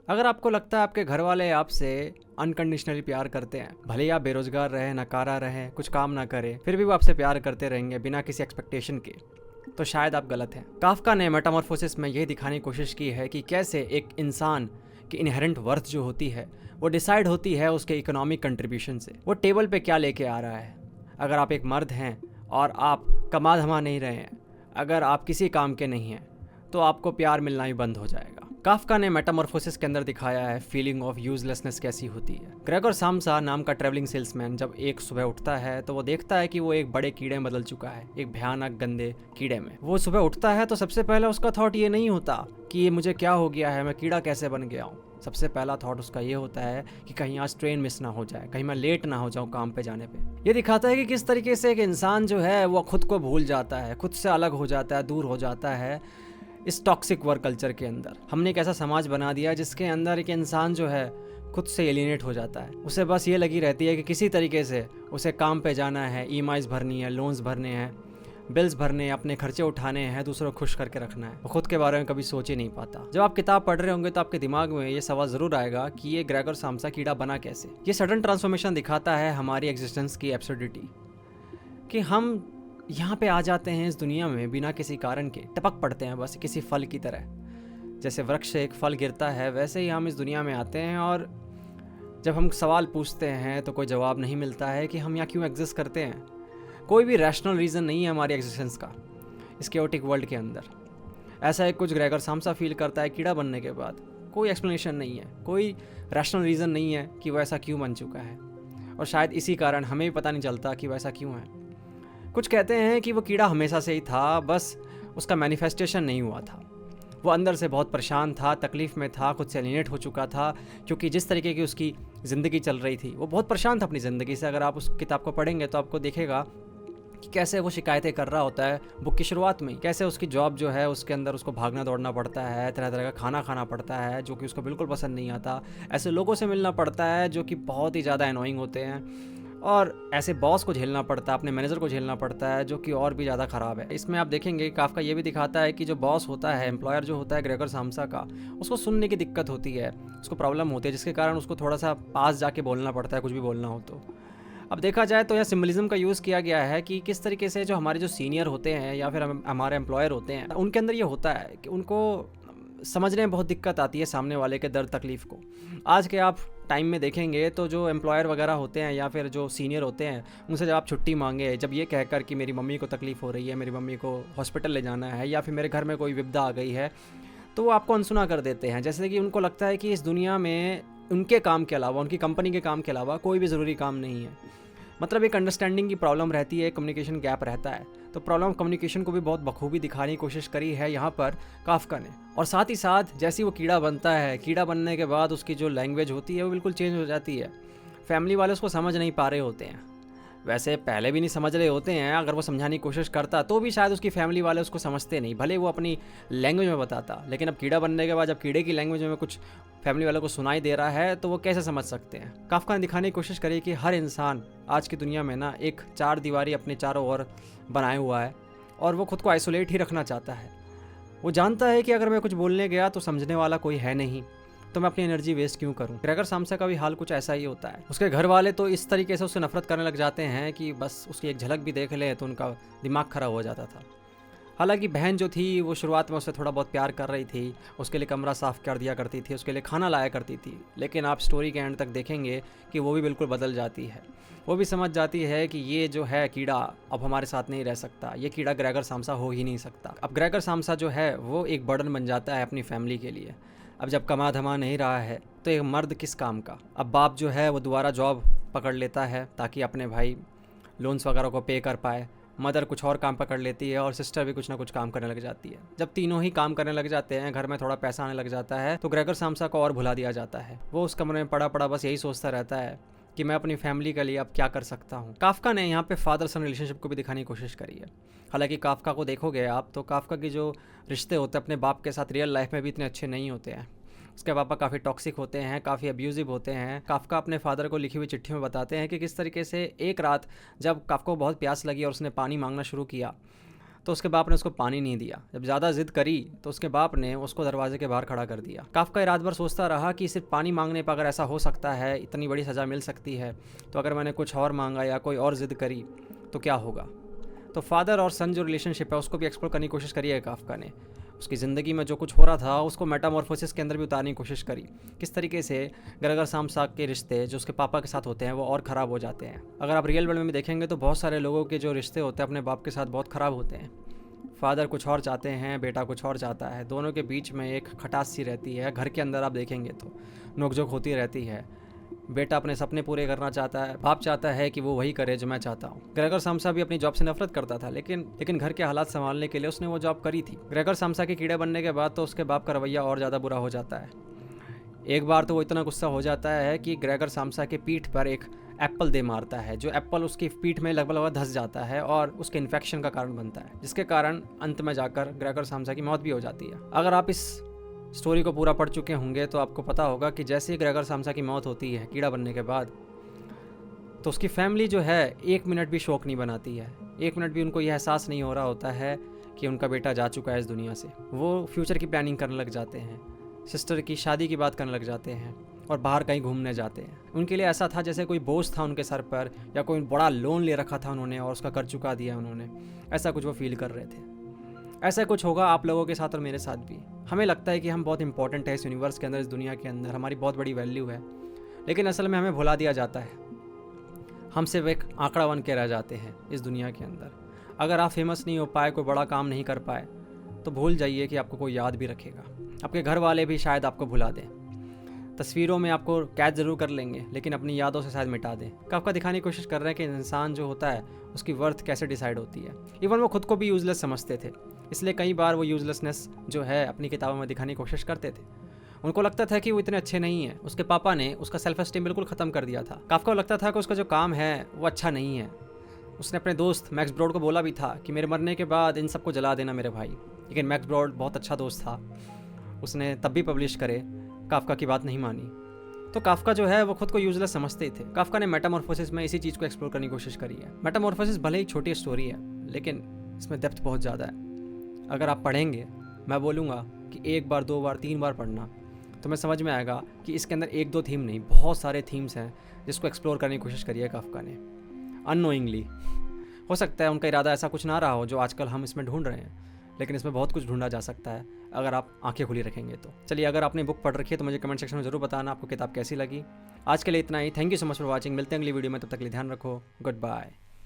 अगर आपको लगता है आपके घर वाले आपसे अनकंडीशनली प्यार करते हैं, भले ही आप बेरोजगार रहें, नकारा रहें, कुछ काम ना करें, फिर भी वो आपसे प्यार करते रहेंगे बिना किसी एक्सपेक्टेशन के, तो शायद आप गलत हैं। काफका ने मेटामॉर्फोसिस में यह दिखाने की कोशिश की है कि कैसे एक इंसान की इनहेरेंट वर्थ जो होती है वो डिसाइड होती है उसके इकोनॉमिक कंट्रीब्यूशन से। वो टेबल पे क्या लेके आ रहा है। अगर आप एक मर्द हैं और आप कमा धमा नहीं रहे हैं, अगर आप किसी काम के नहीं हैं, तो आपको प्यार मिलना ही बंद हो जाएगा। काफका ने मेटामॉर्फोसिस के अंदर दिखाया है फीलिंग ऑफ यूजलेसनेस कैसी होती है। ग्रेगोर साम्सा नाम का ट्रैवलिंग सेल्समैन जब एक सुबह उठता है तो वो देखता है कि वो एक बड़े कीड़े में बदल चुका है, एक भयानक गंदे कीड़े में। वो सुबह उठता है तो सबसे पहले उसका थॉट ये नहीं होता कि ये मुझे क्या हो गया है, मैं कीड़ा कैसे बन गया हूँ। सबसे पहला थॉट उसका ये होता है कि कहीं आज ट्रेन मिस ना हो जाए, कहीं मैं लेट ना हो जाऊँ काम पे जाने पे। ये दिखाता है कि किस तरीके से एक इंसान जो है वो खुद को भूल जाता है, खुद से अलग हो जाता है, दूर हो जाता है इस टॉक्सिक वर्क कल्चर के अंदर। हमने एक ऐसा समाज बना दिया जिसके अंदर एक इंसान जो है खुद से एलिनेट हो जाता है। उसे बस ये लगी रहती है कि किसी तरीके से उसे काम पे जाना है, ईएमआईज़ भरनी है, लोन्स भरने हैं, बिल्स भरने हैं, अपने खर्चे उठाने हैं, दूसरों को खुश करके रखना है। वो खुद के बारे में कभी सोच ही नहीं पाता। जब आप किताब पढ़ रहे होंगे तो आपके दिमाग में ये सवाल ज़रूर आएगा कि ये ग्रेगोर साम्सा कीड़ा बना कैसे। ये सडन ट्रांसफॉर्मेशन दिखाता है हमारी एग्जिस्टेंस की एब्सर्डिटी, कि हम यहाँ पे आ जाते हैं इस दुनिया में बिना किसी कारण के, टपक पड़ते हैं बस किसी फल की तरह। जैसे वृक्ष से एक फल गिरता है वैसे ही हम इस दुनिया में आते हैं, और जब हम सवाल पूछते हैं तो कोई जवाब नहीं मिलता है कि हम यहाँ क्यों एग्जिस्ट करते हैं। कोई भी रैशनल रीज़न नहीं है हमारी एग्जिस्टेंस का इस केओटिक वर्ल्ड के अंदर। ऐसा है कुछ ग्रेगोर साम्सा फील करता है कीड़ा बनने के बाद। कोई एक्सप्लेनेशन नहीं है, कोई रैशनल रीज़न नहीं है कि वो ऐसा क्यों बन चुका है, और शायद इसी कारण हमें भी पता नहीं चलता कि वो ऐसा क्यों है। कुछ कहते हैं कि वो कीड़ा हमेशा से ही था, बस उसका मैनिफेस्टेशन नहीं हुआ था। वो अंदर से बहुत परेशान था, तकलीफ़ में था, खुद से एलिनेट हो चुका था, क्योंकि जिस तरीके की उसकी ज़िंदगी चल रही थी वो बहुत परेशान था अपनी ज़िंदगी से। अगर आप उस किताब को पढ़ेंगे तो आपको दिखेगा कि कैसे वो शिकायतें कर रहा होता है बुक की शुरुआत में, कैसे उसकी जॉब जो है उसके अंदर उसको भागना दौड़ना पड़ता है, तरह तरह का खाना खाना पड़ता है जो कि उसको बिल्कुल पसंद नहीं आता, ऐसे लोगों से मिलना पड़ता है जो कि बहुत ही ज़्यादा एनोइंग होते हैं, और ऐसे बॉस को झेलना पड़ता है, अपने मैनेजर को झेलना पड़ता है जो कि और भी ज़्यादा ख़राब है। इसमें आप देखेंगे काफका ये भी दिखाता है कि जो बॉस होता है, एम्प्लॉयर जो होता है ग्रेगोर साम्सा का, उसको सुनने की दिक्कत होती है, उसको प्रॉब्लम होती है, जिसके कारण उसको थोड़ा सा पास जाके बोलना पड़ता है कुछ भी बोलना हो तो। अब देखा जाए तो यह सिम्बलिज्म का यूज़ किया गया है कि किस तरीके से जो हमारे जो सीनियर होते हैं या फिर हमारे एम्प्लॉयर होते हैं, उनके अंदर ये होता है कि उनको समझने में बहुत दिक्कत आती है सामने वाले के दर्द तकलीफ़ को। आज के आप टाइम में देखेंगे तो जो एम्प्लॉयर वगैरह होते हैं या फिर जो सीनियर होते हैं, उनसे जब आप छुट्टी मांगे, जब ये कहकर कि मेरी मम्मी को तकलीफ़ हो रही है, मेरी मम्मी को हॉस्पिटल ले जाना है, या फिर मेरे घर में कोई विपदा आ गई है, तो वो आपको अनसुना कर देते हैं। जैसे कि उनको लगता है कि इस दुनिया में उनके काम के अलावा, उनकी कंपनी के काम के अलावा कोई भी ज़रूरी काम नहीं है। मतलब एक अंडरस्टैंडिंग की प्रॉब्लम रहती है, कम्युनिकेशन गैप रहता है। तो प्रॉब्लम कम्युनिकेशन को भी बहुत बखूबी दिखाने की कोशिश करी है यहाँ पर काफका ने। और साथ ही साथ जैसे वो कीड़ा बनता है, कीड़ा बनने के बाद उसकी जो लैंग्वेज होती है वो बिल्कुल चेंज हो जाती है। फैमिली वाले उसको समझ नहीं पा रहे होते हैं, वैसे पहले भी नहीं समझ रहे होते हैं। अगर वो समझाने की कोशिश करता तो भी शायद उसकी फैमिली वाले उसको समझते नहीं, भले वो अपनी लैंग्वेज में बताता। लेकिन अब कीड़ा बनने के बाद जब कीड़े की लैंग्वेज में कुछ फैमिली वालों को सुनाई दे रहा है तो वो कैसे समझ सकते हैं। काफका ने दिखाने की कोशिश करी कि हर इंसान आज की दुनिया में ना एक चार दीवारी अपने चारों ओर बनाए हुआ है, और वो खुद को आइसोलेट ही रखना चाहता है। वो जानता है कि अगर मैं कुछ बोलने गया तो समझने वाला कोई है नहीं, तो मैं अपनी एनर्जी वेस्ट क्यों करूं। ग्रेगोर साम्सा का भी हाल कुछ ऐसा ही होता है। उसके घर वाले तो इस तरीके से उससे नफरत करने लग जाते हैं कि बस उसकी एक झलक भी देख ले तो उनका दिमाग खराब हो जाता था। हालांकि बहन जो थी वो शुरुआत में उससे थोड़ा बहुत प्यार कर रही थी, उसके लिए कमरा साफ़ कर दिया करती थी, उसके लिए खाना लाया करती थी। लेकिन आप स्टोरी के एंड तक देखेंगे कि वो भी बिल्कुल बदल जाती है। वो भी समझ जाती है कि ये जो है कीड़ा अब हमारे साथ नहीं रह सकता, ये कीड़ा ग्रेगोर साम्सा हो ही नहीं सकता। अब ग्रेगोर साम्सा जो है वो एक बर्डन बन जाता है अपनी फैमिली के लिए। अब जब कमा धमा नहीं रहा है तो एक मर्द किस काम का। अब बाप जो है वो दोबारा जॉब पकड़ लेता है ताकि अपने भाई लोन्स वगैरह को पे कर पाए। मदर कुछ और काम पकड़ लेती है और सिस्टर भी कुछ ना कुछ काम करने लग जाती है। जब तीनों ही काम करने लग जाते हैं, घर में थोड़ा पैसा आने लग जाता है, तो ग्रेगोर साम्सा को और भुला दिया जाता है। वो उस कमरे में पड़ा पड़ा बस यही सोचता रहता है कि मैं अपनी फैमिली के लिए अब क्या कर सकता हूँ। काफका ने यहाँ पे फादर सन रिलेशनशिप को भी दिखाने की कोशिश करी है। हालांकि काफका को देखोगे आप तो काफका की जो रिश्ते होते हैं अपने बाप के साथ रियल लाइफ में भी इतने अच्छे नहीं होते हैं। उसके पापा काफ़ी टॉक्सिक होते हैं, काफ़ी अब्यूजिव होते हैं। काफका अपने फादर को लिखी हुई चिट्ठी में बताते हैं कि किस तरीके से एक रात जब काफका को बहुत प्यास लगी और उसने पानी मांगना शुरू किया, तो उसके बाप ने उसको पानी नहीं दिया। जब ज़्यादा जिद करी तो उसके बाप ने उसको दरवाजे के बाहर खड़ा कर दिया। काफका रात भर सोचता रहा कि सिर्फ पानी मांगने पर अगर ऐसा हो सकता है, इतनी बड़ी सज़ा मिल सकती है, तो अगर मैंने कुछ और मांगा या कोई और ज़िद करी तो क्या होगा। तो फादर और सन जो रिलेशनशिप है उसको भी एक्सप्लोर करने की कोशिश करी है काफका ने। उसकी ज़िंदगी में जो कुछ हो रहा था उसको मेटामॉर्फोसिस के अंदर भी उतारने की कोशिश करी। किस तरीके से ग्रेगर सामसा के रिश्ते जो उसके पापा के साथ होते हैं वो और ख़राब हो जाते हैं। अगर आप रियल वर्ल्ड में भी देखेंगे तो बहुत सारे लोगों के जो रिश्ते होते हैं अपने बाप के साथ बहुत ख़राब होते हैं। फादर कुछ और चाहते हैं, बेटा कुछ और चाहता है, दोनों के बीच में एक खटास सी रहती है। घर के अंदर आप देखेंगे तो नोकझोंक होती रहती है। बेटा अपने सपने पूरे करना चाहता है, बाप चाहता है कि वो वही करे जो मैं चाहता हूँ। ग्रेगर सामसा भी अपनी जॉब से नफरत करता था, लेकिन घर के हालात संभालने के लिए उसने वो जॉब करी थी। ग्रेगर सामसा के कीड़े बनने के बाद तो उसके बाप का रवैया और ज़्यादा बुरा हो जाता है। एक बार तो वो इतना गुस्सा हो जाता है कि ग्रेगर सामसा के पीठ पर एक एप्पल दे मारता है, जो एप्पल उसकी पीठ में लगभग धंस जाता है और उसके इन्फेक्शन का कारण बनता है, जिसके कारण अंत में जाकर ग्रेगर सामसा की मौत भी हो जाती है। अगर आप इस स्टोरी को पूरा पढ़ चुके होंगे तो आपको पता होगा कि जैसे ही ग्रेगर सामसा की मौत होती है कीड़ा बनने के बाद, तो उसकी फैमिली जो है 1 मिनट भी शोक नहीं बनाती है। 1 मिनट भी उनको यह एहसास नहीं हो रहा होता है कि उनका बेटा जा चुका है इस दुनिया से। वो फ्यूचर की प्लानिंग करने लग जाते हैं, सिस्टर की शादी की बात करने लग जाते हैं और बाहर कहीं घूमने जाते हैं। उनके लिए ऐसा था जैसे कोई बोझ था उनके सर पर, या कोई बड़ा लोन ले रखा था उन्होंने और उसका कर चुका दिया उन्होंने। ऐसा कुछ वो फील कर रहे थे। ऐसा कुछ होगा आप लोगों के साथ और मेरे साथ भी। हमें लगता है कि हम बहुत इंपॉर्टेंट है इस यूनिवर्स के अंदर, इस दुनिया के अंदर हमारी बहुत बड़ी वैल्यू है, लेकिन असल में हमें भुला दिया जाता है। हम सिर्फ एक आंकड़ा बन के रह जाते हैं इस दुनिया के अंदर। अगर आप फेमस नहीं हो पाए, कोई बड़ा काम नहीं कर पाए, तो भूल जाइए कि आपको कोई याद भी रखेगा। आपके घर वाले भी शायद आपको भुला दें, तस्वीरों में आपको कैद ज़रूर कर लेंगे, लेकिन अपनी यादों से शायद मिटा दें। काफका दिखाने की कोशिश कर रहे हैं कि इंसान जो होता है उसकी वर्थ कैसे डिसाइड होती है। इवन वो खुद को भी यूज़लेस समझते थे, इसलिए कई बार वो यूज़लेसनेस जो है अपनी किताबों में दिखाने की कोशिश करते थे। उनको लगता था कि वो इतने अच्छे नहीं हैं। उसके पापा ने उसका सेल्फ एस्टीम बिल्कुल ख़त्म कर दिया था। काफका को लगता था कि उसका जो काम है वो अच्छा नहीं है। उसने अपने दोस्त मैक्स ब्रॉड को बोला भी था कि मेरे मरने के बाद इन सबको जला देना मेरे भाई, लेकिन मैक्स ब्रॉड बहुत अच्छा दोस्त था, उसने तब भी पब्लिश करे, काफका की बात नहीं मानी। तो काफका जो है वो खुद को यूजलेस समझते थे। काफका ने मेटामॉर्फोसिस में इसी चीज़ को एक्सप्लोर करने की कोशिश करी है। मेटामॉर्फोसिस भले ही छोटी स्टोरी है, लेकिन इसमें डेप्थ बहुत ज़्यादा है। अगर आप पढ़ेंगे, मैं बोलूँगा कि 1 बार 2 बार 3 बार पढ़ना, तो मैं समझ में आएगा कि इसके अंदर 1-2 थीम नहीं, बहुत सारे थीम्स हैं जिसको एक्सप्लोर करने की कोशिश करी है काफका ने अननोइंगली। हो सकता है उनका इरादा ऐसा कुछ ना रहा हो जो आजकल हम इसमें ढूंढ रहे हैं, लेकिन इसमें बहुत कुछ ढूंढा जा सकता है अगर आप आंखें खुली रखेंगे तो। चलिए, अगर आपने बुक पढ़ रखी है तो मुझे कमेंट सेक्शन में ज़रूर बताना आपको किताब कैसी लगी। आज के लिए इतना ही। Thank you so much for watching. मिलते हैं अगली वीडियो में, तब तक के लिए ध्यान रखो। Good bye.